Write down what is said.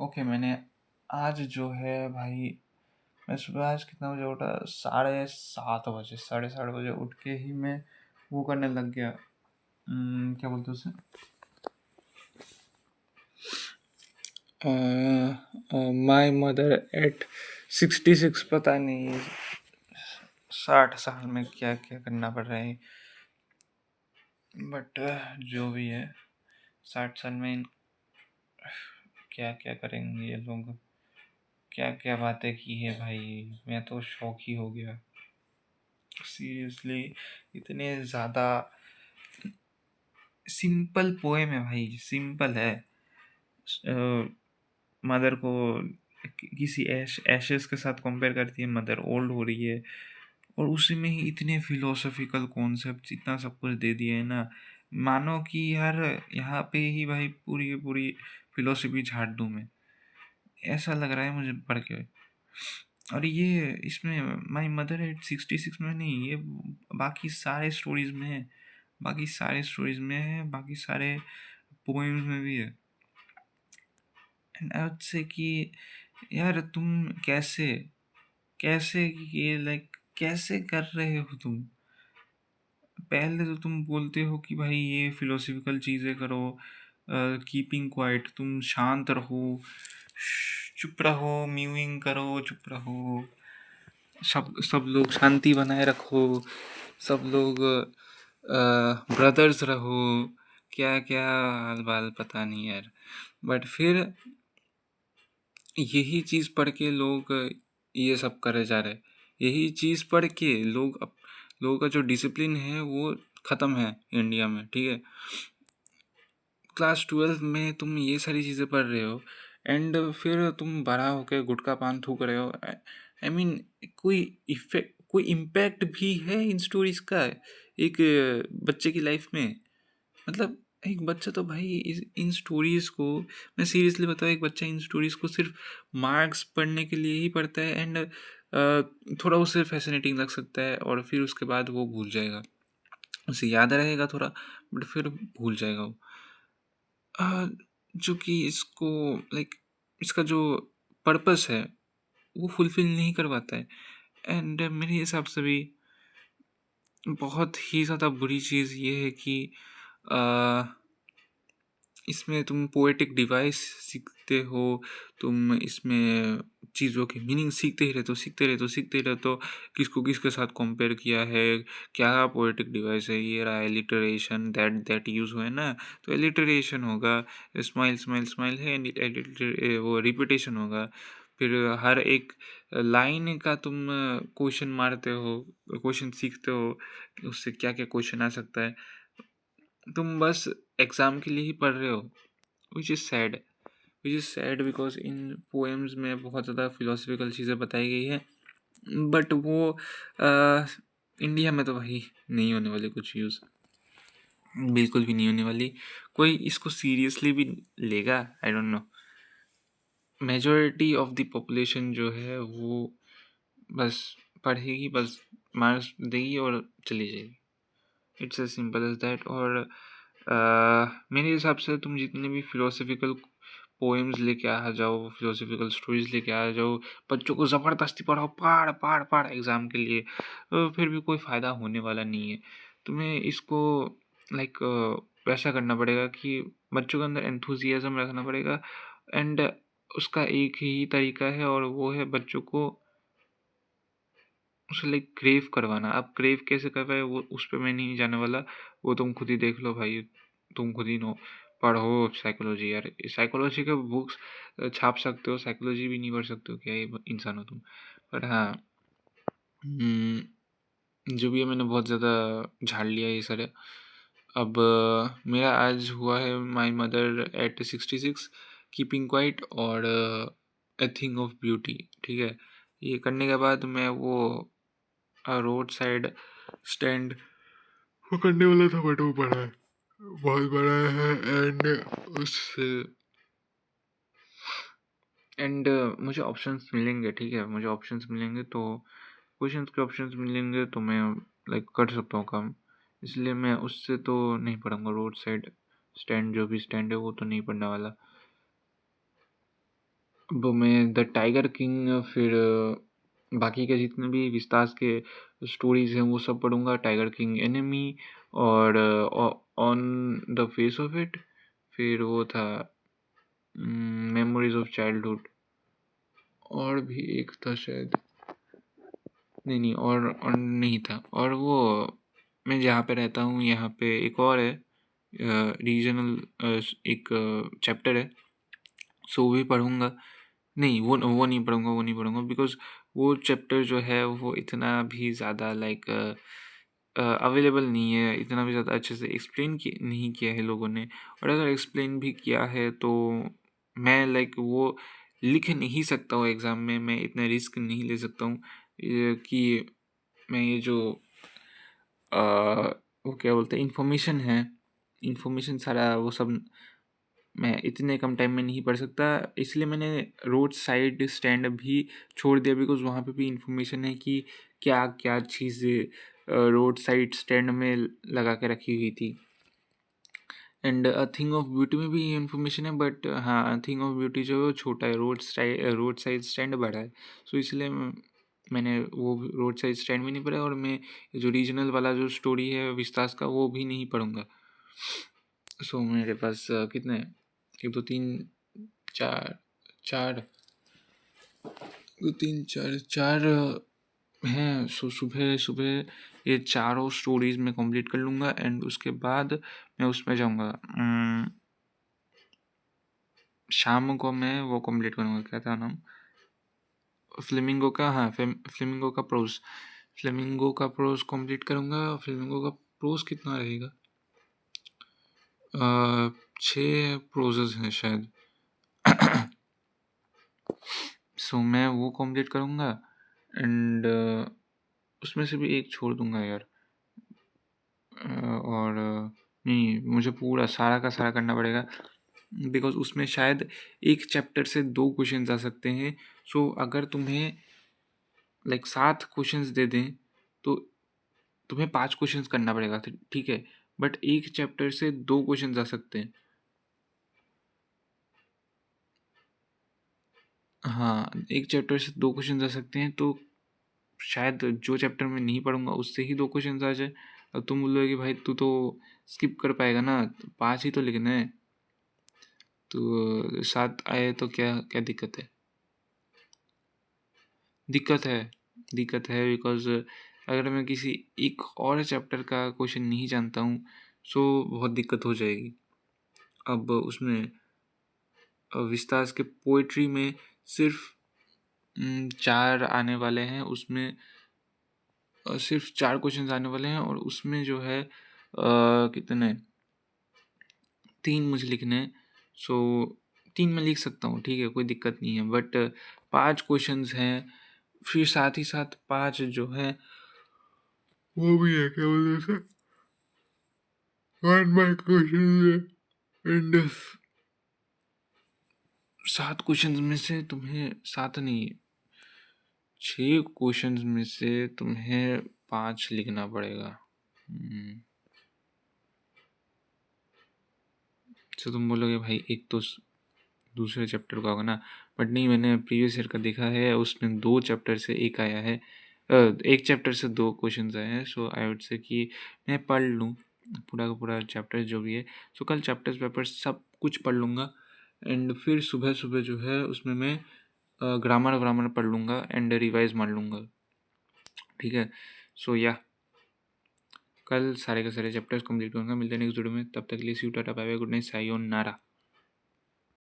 Okay, मैंने आज जो है भाई, मैं सुबह आज कितना बजे उठा? 7:30 बजे, 7:30 बजे उठ के ही मैं वो करने लग गया। क्या बोलते हैं उसे? My mother eight 66। पता नहीं 60 साल में क्या क्या करना पड़ रहा है, बट जो भी है, 60 साल में क्या क्या करेंगे ये लोग, क्या क्या बातें की है भाई। मैं तो शौक ही हो गया सीरियसली। इतने ज़्यादा सिंपल पोएम है भाई, सिंपल है। मदर को किसी एशेस के साथ कंपेयर करती है, मदर ओल्ड हो रही है, और उसी में ही इतने फिलोसॉफिकल कॉन्सेप्ट इतना सब कुछ दे दिए है ना। मानो कि यार यहाँ पे ही भाई पूरी की पूरी फिलोसफी झाड़ दूँ मैं, ऐसा लग रहा है मुझे पढ़ के। और ये इसमें माई मदर एट 66 में नहीं, ये बाकी सारे स्टोरीज में है, बाकी सारे स्टोरीज में है, बाकी सारे पोएम्स में भी है। एंड आई वुड से कि यार तुम कैसे कैसे ये लाइक कैसे कर रहे हो तुम? पहले तो तुम बोलते हो कि भाई ये फिलोसफिकल चीज़ें करो, कीपिंग क्वाइट, तुम शांत रहो, चुप रहो, म्यूइंग करो, चुप रहो, सब सब लोग शांति बनाए रखो, सब लोग ब्रदर्स रहो, क्या क्या हाल बाल पता नहीं यार। बट फिर यही चीज़ पढ़ के लोग ये सब करे जा रहे। यही चीज़ पढ़ के लोगों का जो डिसिप्लिन है वो ख़त्म है इंडिया में, ठीक है। क्लास 12 में तुम ये सारी चीज़ें पढ़ रहे हो, एंड फिर तुम बड़ा होकर गुटखा पान थूक रहे हो। आई मीन कोई इम्पैक्ट भी है इन स्टोरीज का एक बच्चे की लाइफ में? मतलब एक बच्चा तो भाई इन स्टोरीज को, मैं सीरियसली बताऊँ, एक बच्चा इन स्टोरीज को सिर्फ मार्क्स पढ़ने के लिए ही पढ़ता है, एंड थोड़ा उसे फैसिनेटिंग लग सकता है, और फिर उसके बाद वो भूल जाएगा। उसे याद रहेगा थोड़ा, बट फिर भूल जाएगा वो। जो कि इसको लाइक इसका जो पर्पस है वो फुलफिल नहीं कर पाता है। एंड मेरे हिसाब से भी बहुत ही ज़्यादा बुरी चीज़ ये है कि इसमें तुम पोएटिक डिवाइस सीखते हो, तुम इसमें चीज़ों के मीनिंग सीखते रहते हो, किसको किसके साथ कंपेयर किया है, क्या पोएटिक डिवाइस है, ये रहा एलिटरेशन, दैट यूज़ हुआ है ना, तो एलिटरेशन होगा, स्माइल स्माइल स्माइल है, वो रिपीटेशन होगा। फिर हर एक लाइन का तुम क्वेश्चन मारते हो, क्वेश्चन सीखते हो, उससे क्या क्या क्वेश्चन आ सकता है। तुम बस एग्ज़ाम के लिए ही पढ़ रहे हो, which is sad because in poems में बहुत ज़्यादा फिलोसफिकल चीज़ें बताई गई है, बट वो इंडिया में तो भाई नहीं होने वाली कुछ यूज़, बिल्कुल भी नहीं होने वाली। कोई इसको सीरियसली भी लेगा? I don't know. Majority of the population जो है वो बस पढ़ेगी, बस मार्क्स देगी और चली जाएगी। It's as simple as that. और मेरे हिसाब से तुम जितने भी फिलोसफिकल पोएम्स लेके आ जाओ, फिलोसफिकल स्टोरीज लेके आ जाओ, बच्चों को ज़बरदस्ती पढ़ाओ, पढ़ पढ़ पढ़ एग्ज़ाम के लिए, फिर भी कोई फ़ायदा होने वाला नहीं है। तुम्हें इसको लाइक वैसा करना पड़ेगा कि बच्चों के अंदर एंथुजियाज़म रखना पड़ेगा, एंड उसका एक ही तरीका है, और वो है बच्चों को उसे लाइक क्रेव करवाना। अब क्रेव कैसे करवाए वो उस पे मैं नहीं जाने वाला, वो तुम खुद ही देख लो भाई, तुम खुद ही नो, पढ़ो साइकोलॉजी। यार साइकोलॉजी के बुक्स छाप सकते हो, साइकोलॉजी भी नहीं पढ़ सकते हो, क्या ये इंसान हो तुम? पर हाँ, जो भी है मैंने बहुत ज़्यादा झाड़ लिया ये सारे। अब मेरा आज हुआ है my mother eight 66, keeping quiet, और ए थिंग ऑफ ब्यूटी, ठीक है। ये करने के बाद मैं वो रोड साइड स्टैंड वो करने वाला था, बट वो बड़ा है, बहुत बड़ा है, एंड मुझे ऑप्शंस मिलेंगे, ठीक है, मुझे ऑप्शंस मिलेंगे, तो क्वेश्चंस के ऑप्शंस मिलेंगे तो मैं लाइक कर सकता हूँ काम। इसलिए मैं उससे तो नहीं पढ़ूंगा, रोड साइड स्टैंड जो भी स्टैंड है वो तो नहीं पढ़ने वाला। वो मैं द टाइगर किंग, फिर बाकी के जितने भी विस्तास के स्टोरीज हैं वो सब पढ़ूंगा। टाइगर किंग एनिमी, और on the face of it, फिर वो था मेमोरीज ऑफ चाइल्डहुड, और भी एक था शायद, नहीं और नहीं था। और वो मैं जहाँ पे रहता हूँ यहाँ पे एक और है रीजनल, एक चैप्टर है, सो वो भी पढ़ूंगा। नहीं, वो नहीं पढ़ूंगा, वो नहीं पढ़ूंगा, बिकॉज वो चैप्टर जो है वो इतना भी ज़्यादा लाइक अवेलेबल नहीं है, इतना भी ज़्यादा अच्छे से एक्सप्लेन नहीं किया है लोगों ने। और अगर एक्सप्लेन भी किया है तो मैं लाइक वो लिख नहीं सकता हूँ एग्ज़ाम में, मैं इतना रिस्क नहीं ले सकता हूँ कि मैं ये जो वो क्या बोलते हैं इन्फॉर्मेशन है, इन्फॉर्मेशन सारा वो सब मैं इतने कम टाइम में नहीं पढ़ सकता। इसलिए मैंने रोड साइड स्टैंड भी छोड़ दिया, बिकॉज़ वहाँ पे भी इन्फॉर्मेशन है कि क्या क्या चीज़ें रोड साइड स्टैंड में लगा के रखी हुई थी। And a thing of beauty में भी इन्फॉर्मेशन है, बट हाँ, थिंग ऑफ ब्यूटी जो है वो छोटा है, रोड साइड स्टैंड बड़ा है। सो इसलिए मैंने वो रोड साइड स्टैंड भी नहीं पढ़ा, और मैं जो रीजनल वाला जो स्टोरी है विस्तास का वो भी नहीं पढ़ूंगा। सो मेरे पास कितने, एक दो तीन चार चार दो तीन चार चार हैं। सो सुबह सुबह ये चारों स्टोरीज मैं कंप्लीट कर लूँगा, एंड उसके बाद मैं उसमें जाऊँगा। शाम को मैं वो कंप्लीट करूँगा, क्या था नाम, फ्लेमिंगो का, हाँ फ्लेमिंगो का प्रोज, फ्लेमिंगो का प्रोज कंप्लीट करूँगा। फ्लेमिंगो का प्रोज कितना रहेगा, 6 प्रोजेस हैं शायद। सो मैं वो कंप्लीट करूँगा, एंड उसमें से भी एक छोड़ दूँगा यार। और नहीं, मुझे पूरा सारा का सारा करना पड़ेगा, बिकॉज उसमें शायद एक चैप्टर से 2 क्वेश्चंस आ सकते हैं। सो अगर तुम्हें लाइक 7 क्वेश्चंस दे दें तो तुम्हें 5 क्वेश्चंस करना पड़ेगा, ठीक है, बट एक चैप्टर से 2 क्वेश्चंस आ सकते हैं। हाँ, एक चैप्टर से 2 क्वेश्चंस आ सकते हैं, तो शायद जो चैप्टर में नहीं पढ़ूंगा उससे ही 2 क्वेश्चंस आ जाए। अब तुम बोलोगे कि भाई तू तो स्किप कर पाएगा ना, 5 ही तो लिखना है, तो 7 आए तो क्या क्या दिक्कत है? दिक्कत है, दिक्कत है, बिकॉज अगर मैं किसी एक और चैप्टर का क्वेश्चन नहीं जानता हूँ सो बहुत दिक्कत हो जाएगी। अब उसमें विस्तास के पोइट्री में सिर्फ 4 आने वाले हैं, उसमें सिर्फ 4 क्वेश्चन आने वाले हैं, और उसमें जो है कितने 3 मुझे लिखने हैं। सो 3 मैं लिख सकता हूँ, ठीक है, कोई दिक्कत नहीं है, बट 5 क्वेश्चंस हैं, फिर साथ ही साथ 5 जो है वो भी है, क्या बोलते हैं, 1 मार्क क्वेश्चन है। एंड 7 क्वेश्चंस में से तुम्हें 7 नहीं, 6 क्वेश्चंस में से तुम्हें 5 लिखना पड़ेगा। तो तुम बोलोगे भाई एक तो दूसरे चैप्टर का होगा ना, बट नहीं, मैंने प्रीवियस ईयर का देखा है, उसमें 2 चैप्टर से एक आया है, एक चैप्टर से 2 क्वेश्चंस आए हैं। सो आई वुड से कि मैं पढ़ लूँ पूरा का पूरा चैप्टर जो भी है। सो कल चैप्टर्स पेपर सब कुछ पढ़ लूँगा, एंड फिर सुबह सुबह जो है उसमें मैं ग्रामर व्रामर पढ़ लूँगा एंड रिवाइज मार लूँगा, ठीक है। सो या कल सारे के सारे चैप्टर्स कंप्लीट करूँगा। मिलते हैं नेक्स्ट वीडियो में, तब तक के लिए see you, ta ta bye bye, good night, sayonara.